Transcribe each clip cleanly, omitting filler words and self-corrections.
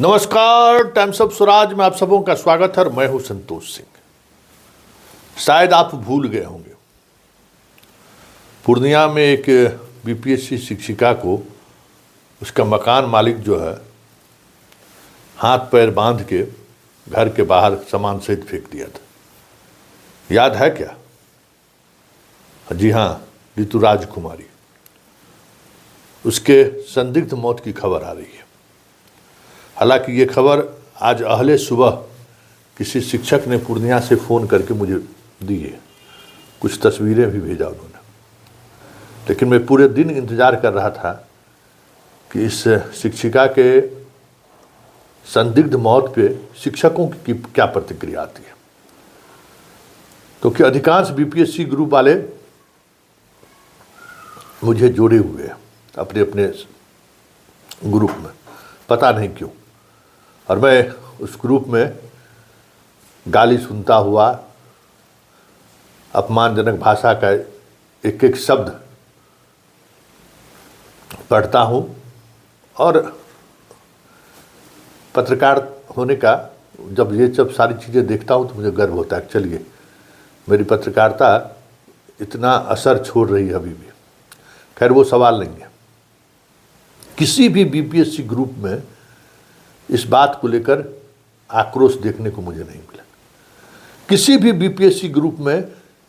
नमस्कार, times of Swaraj में आप सबों का स्वागत है। मैं हूं संतोष सिंह। शायद आप भूल गए होंगे, पूर्णिया में एक बीपीएससी शिक्षिका को उसका मकान मालिक जो है हाथ पैर बांध के घर के बाहर सामान सहित फेंक दिया था। याद है क्या? जी हाँ, ऋतुराज कुमारी। उसके संदिग्ध मौत की खबर आ रही है। हालांकि ये खबर आज अहले सुबह किसी शिक्षक ने पूर्णिया से फ़ोन करके मुझे दी है। कुछ तस्वीरें भी भेजा उन्होंने, लेकिन मैं पूरे दिन इंतज़ार कर रहा था कि इस शिक्षिका के संदिग्ध मौत पे शिक्षकों की क्या प्रतिक्रिया आती है, क्योंकि अधिकांश बीपीएससी ग्रुप वाले मुझे जोड़े हुए हैं अपने अपने ग्रुप में, पता नहीं क्यों। और मैं उस ग्रुप में गाली सुनता हुआ, अपमानजनक भाषा का एक एक शब्द पढ़ता हूँ, और पत्रकार होने का जब सारी चीज़ें देखता हूँ तो मुझे गर्व होता है। चलिए, मेरी पत्रकारिता इतना असर छोड़ रही है अभी भी। खैर, वो सवाल नहीं है। किसी भी बीपीएससी ग्रुप में इस बात को लेकर आक्रोश देखने को मुझे नहीं मिला। किसी भी बीपीएससी ग्रुप में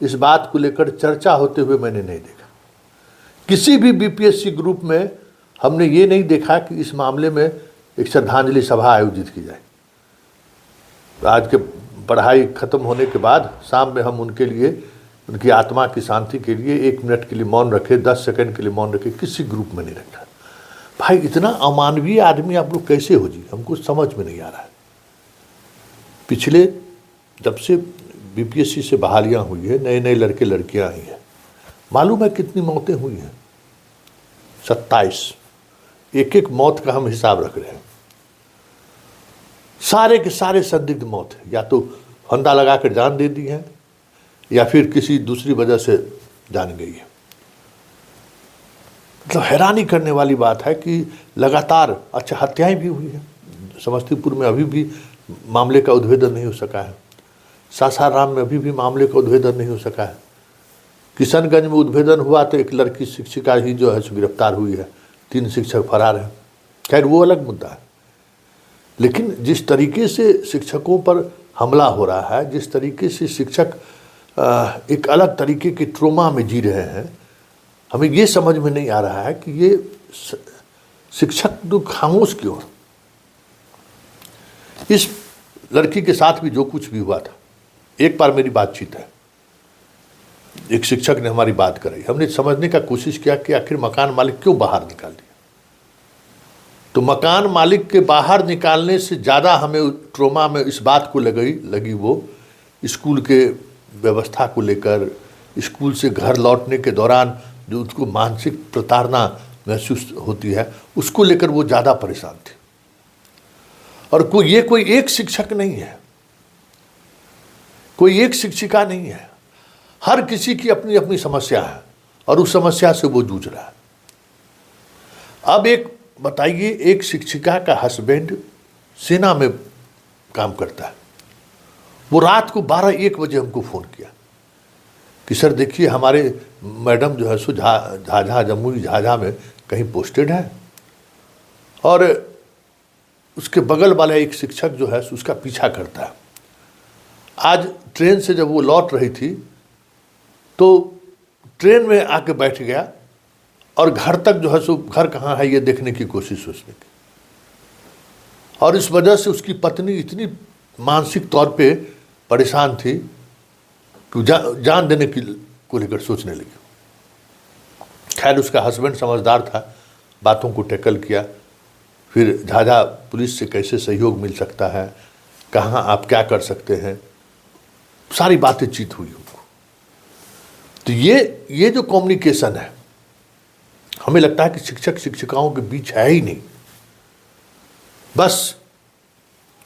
इस बात को लेकर चर्चा होते हुए मैंने नहीं देखा। किसी भी बीपीएससी ग्रुप में हमने ये नहीं देखा कि इस मामले में एक श्रद्धांजलि सभा आयोजित की जाए। आज के पढ़ाई खत्म होने के बाद शाम में हम उनके लिए, उनकी आत्मा की शांति के लिए 1 मिनट के लिए मौन रखे, 10 सेकंड के लिए मौन रखे। किसी ग्रुप में नहीं रखा। भाई, इतना अमानवीय आदमी आप लोग कैसे हो जी? हमको समझ में नहीं आ रहा है। पिछले जब से बीपीएससी से बहालियां हुई है, नए नए लड़के लड़कियां आई हैं, मालूम है कितनी मौतें हुई हैं? 27। एक एक मौत का हम हिसाब रख रहे हैं। सारे के सारे संदिग्ध मौत है। या तो फंदा लगा कर जान दे दी है, या फिर किसी दूसरी वजह से जान गई है। मतलब हैरानी करने वाली बात है कि लगातार अच्छा हत्याएं भी हुई हैं। समस्तीपुर में अभी भी मामले का उद्भेदन नहीं हो सका है। सासाराम में अभी भी मामले का उद्भेदन नहीं हो सका है। किशनगंज में उद्भेदन हुआ तो एक लड़की शिक्षिका ही जो है सो गिरफ्तार हुई है, 3 शिक्षक फरार हैं। खैर, वो अलग मुद्दा है। लेकिन जिस तरीके से शिक्षकों पर हमला हो रहा है, जिस तरीके से शिक्षक एक अलग तरीके के ट्रोमा में जी रहे हैं, हमें ये समझ में नहीं आ रहा है कि ये शिक्षक तो खामोश क्यों। इस लड़की के साथ भी जो कुछ भी हुआ था, एक बार मेरी बातचीत है, एक शिक्षक ने हमारी बात कराई। हमने समझने का कोशिश किया कि आखिर मकान मालिक क्यों बाहर निकाल दिया। तो मकान मालिक के बाहर निकालने से ज़्यादा हमें ट्रोमा में इस बात को लगी वो स्कूल के व्यवस्था को लेकर, स्कूल से घर लौटने के दौरान जो उसको मानसिक प्रताड़ना महसूस होती है, उसको लेकर वो ज़्यादा परेशान थे। और कोई एक शिक्षक नहीं है, कोई एक शिक्षिका नहीं है। हर किसी की अपनी अपनी समस्या है और उस समस्या से वो जूझ रहा है। अब एक बताइए, एक शिक्षिका का हस्बैंड सेना में काम करता है। वो रात को 12-1 बजे हमको फ़ोन किया कि सर देखिए, हमारे मैडम जो है सो झाझा, जमुई झाझा में कहीं पोस्टेड है, और उसके बगल वाला एक शिक्षक जो है उसका पीछा करता है। आज ट्रेन से जब वो लौट रही थी तो ट्रेन में आके बैठ गया और घर तक जो है सो, घर कहाँ है ये देखने की कोशिश उसने की। और इस वजह से उसकी पत्नी इतनी मानसिक तौर पे परेशान थी कि जान देने को लेकर सोचने लगी। खैर, उसका हस्बैंड समझदार था, बातों को टैकल किया। फिर झाझा पुलिस से कैसे सहयोग मिल सकता है, कहाँ आप क्या कर सकते हैं, सारी बातें चीत हुई उनको। तो ये जो कम्युनिकेशन है, हमें लगता है कि शिक्षक शिक्षिकाओं के बीच है ही नहीं। बस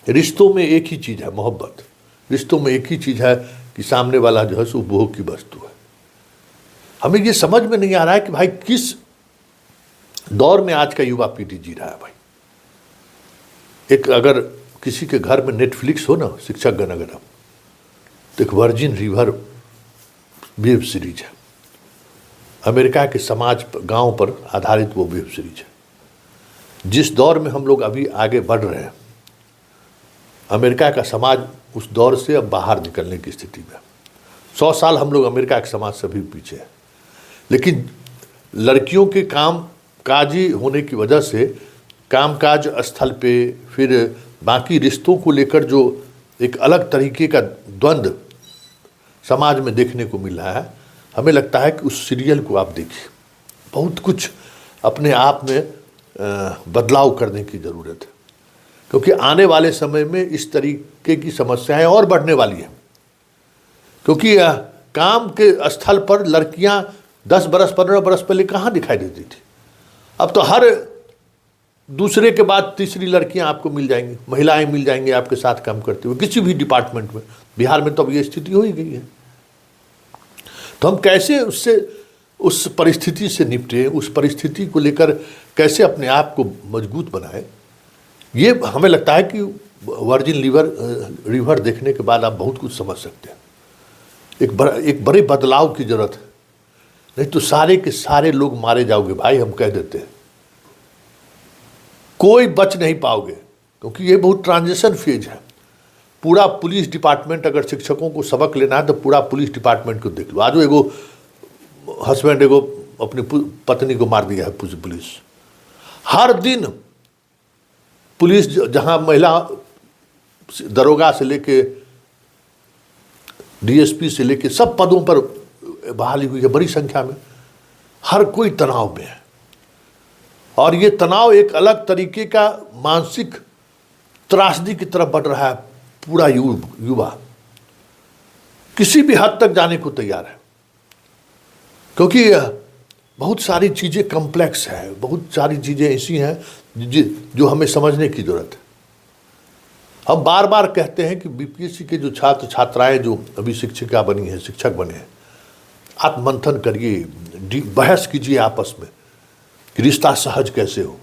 रिश्तों में एक ही चीज़ है, मोहब्बत। रिश्तों में एक ही चीज़ है कि सामने वाला जो है सो उपभोग की वस्तु है। हमें ये समझ में नहीं आ रहा है कि भाई किस दौर में आज का युवा पीढ़ी जी रहा है। भाई, एक अगर किसी के घर में नेटफ्लिक्स हो ना, शिक्षकगण अगर, तो एक वर्जिन रिवर वेब सीरीज है, अमेरिका के समाज गांव पर आधारित वो वेब सीरीज है। जिस दौर में हम लोग अभी आगे बढ़ रहे हैं, अमेरिका का समाज उस दौर से अब बाहर निकलने की स्थिति में। 100 साल हम लोग अमेरिका के समाज से भी पीछे हैं, लेकिन लड़कियों के काम काजी होने की वजह से कामकाज स्थल पे फिर बाकी रिश्तों को लेकर जो एक अलग तरीके का द्वंद्व समाज में देखने को मिल रहा है, हमें लगता है कि उस सीरियल को आप देखिए, बहुत कुछ अपने आप में बदलाव करने की ज़रूरत है, क्योंकि आने वाले समय में इस तरीके की समस्याएं और बढ़ने वाली हैं। क्योंकि काम के स्थल पर लड़कियां 10 बरस 15 बरस पहले कहाँ दिखाई देती थी, अब तो हर दूसरे के बाद तीसरी लड़कियां आपको मिल जाएंगी, महिलाएं मिल जाएंगी आपके साथ काम करते हुए किसी भी डिपार्टमेंट में। बिहार में तो अब ये स्थिति हो ही गई है। तो हम कैसे उस परिस्थिति से निपटें, उस परिस्थिति को लेकर कैसे अपने आप को मजबूत बनाएं, ये हमें लगता है कि वर्जिन रिवर देखने के बाद आप बहुत कुछ समझ सकते हैं। एक बड़े बदलाव की जरूरत है, नहीं तो सारे के सारे लोग मारे जाओगे भाई, हम कह देते हैं, कोई बच नहीं पाओगे, क्योंकि ये बहुत ट्रांजिशन फेज है। पूरा पुलिस डिपार्टमेंट, अगर शिक्षकों को सबक लेना है तो पूरा पुलिस डिपार्टमेंट को देख लो। आज एगो हस्बैंड एगो अपनी पत्नी को मार दिया है पुलिस। हर दिन पुलिस, जहां महिला दरोगा से लेके डीएसपी से लेके सब पदों पर बहाली हुई है बड़ी संख्या में, हर कोई तनाव में है। और ये तनाव एक अलग तरीके का मानसिक त्रासदी की तरफ बढ़ रहा है। पूरा युवा किसी भी हद तक जाने को तैयार है, क्योंकि बहुत सारी चीज़ें कॉम्प्लेक्स है, बहुत सारी चीज़ें ऐसी हैं जो हमें समझने की जरूरत है। हम बार बार कहते हैं कि बीपीएससी के जो छात्र छात्राएं जो अभी शिक्षिका बनी है, शिक्षक बने हैं, आप मंथन करिए, बहस कीजिए आपस में कि रिश्ता सहज कैसे हो।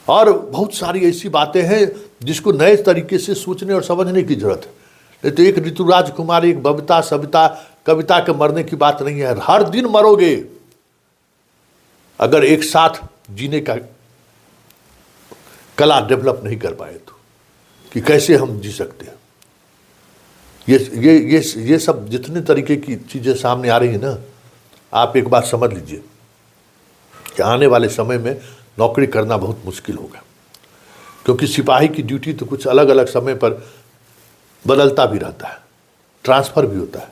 और बहुत सारी ऐसी बातें हैं जिसको नए तरीके से सोचने और समझने की जरूरत है। नहीं तो एक ऋतुराज कुमार, एक बबीता सविता कविता के मरने की बात नहीं है। हर दिन मरोगे अगर एक साथ जीने का कला डेवलप नहीं कर पाए तो, कि कैसे हम जी सकते हैं। ये सब जितने तरीके की चीज़ें सामने आ रही हैं ना, आप एक बात समझ लीजिए कि आने वाले समय में नौकरी करना बहुत मुश्किल होगा, क्योंकि सिपाही की ड्यूटी तो कुछ अलग अलग समय पर बदलता भी रहता है, ट्रांसफ़र भी होता है।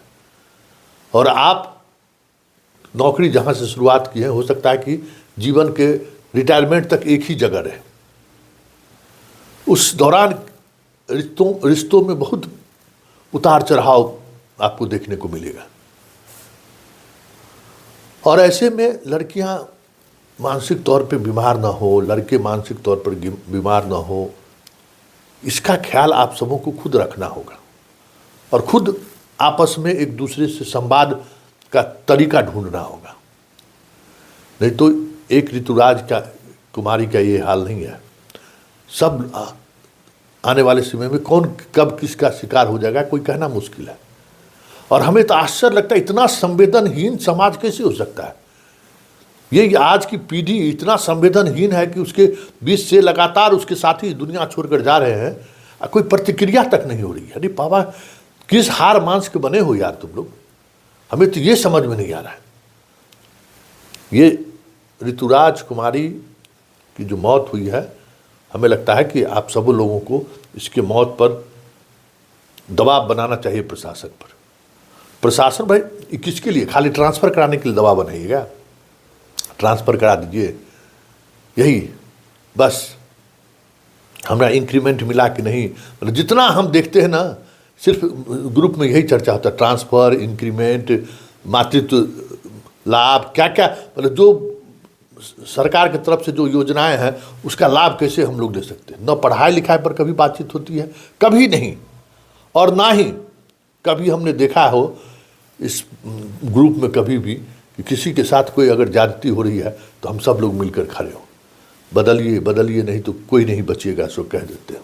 और आप नौकरी जहाँ से शुरुआत की है, हो सकता है कि जीवन के रिटायरमेंट तक एक ही जगह रहे। उस दौरान रिश्तों में बहुत उतार चढ़ाव आपको देखने को मिलेगा। और ऐसे में लड़कियां मानसिक तौर पे बीमार ना हो, लड़के मानसिक तौर पर बीमार ना हो, इसका ख्याल आप सबों को खुद रखना होगा और खुद आपस में एक दूसरे से संवाद का तरीका ढूंढना होगा। नहीं तो एक ऋतुराज कुमारी का ये हाल नहीं है। सब आने वाले समय में कौन कब किसका शिकार हो जाएगा कोई कहना मुश्किल है। और हमें तो आश्चर्य लगता है, इतना संवेदनहीन समाज कैसे हो सकता है। ये आज की पीढ़ी इतना संवेदनहीन है कि उसके बीच से लगातार उसके साथी दुनिया छोड़कर जा रहे हैं, कोई प्रतिक्रिया तक नहीं हो रही है। अरे बाबा, किस हार मांस के बने हो यार तुम लोग, हमें तो ये समझ में नहीं आ रहा है। ये ऋतुराज कुमारी की जो मौत हुई है, हमें लगता है कि आप सब लोगों को इसके मौत पर दबाव बनाना चाहिए प्रशासन पर। प्रशासन भाई किसके लिए, खाली ट्रांसफ़र कराने के लिए दबाव बनाइएगा, ट्रांसफ़र करा दीजिए, यही बस। हमें इंक्रीमेंट मिला कि नहीं, मतलब जितना हम देखते हैं ना, सिर्फ ग्रुप में यही चर्चा होता है, ट्रांसफ़र, इंक्रीमेंट, मातृत्व लाभ, क्या क्या, मतलब जो सरकार की तरफ से जो योजनाएं हैं उसका लाभ कैसे हम लोग ले सकते हैं। न पढ़ाई लिखाई पर कभी बातचीत होती है, कभी नहीं। और ना ही कभी हमने देखा हो इस ग्रुप में कभी भी कि किसी के साथ कोई अगर ज्यादती हो रही है तो हम सब लोग मिलकर खड़े हों। बदलिए बदलिए नहीं तो कोई नहीं बचेगा, सो कह देते हैं।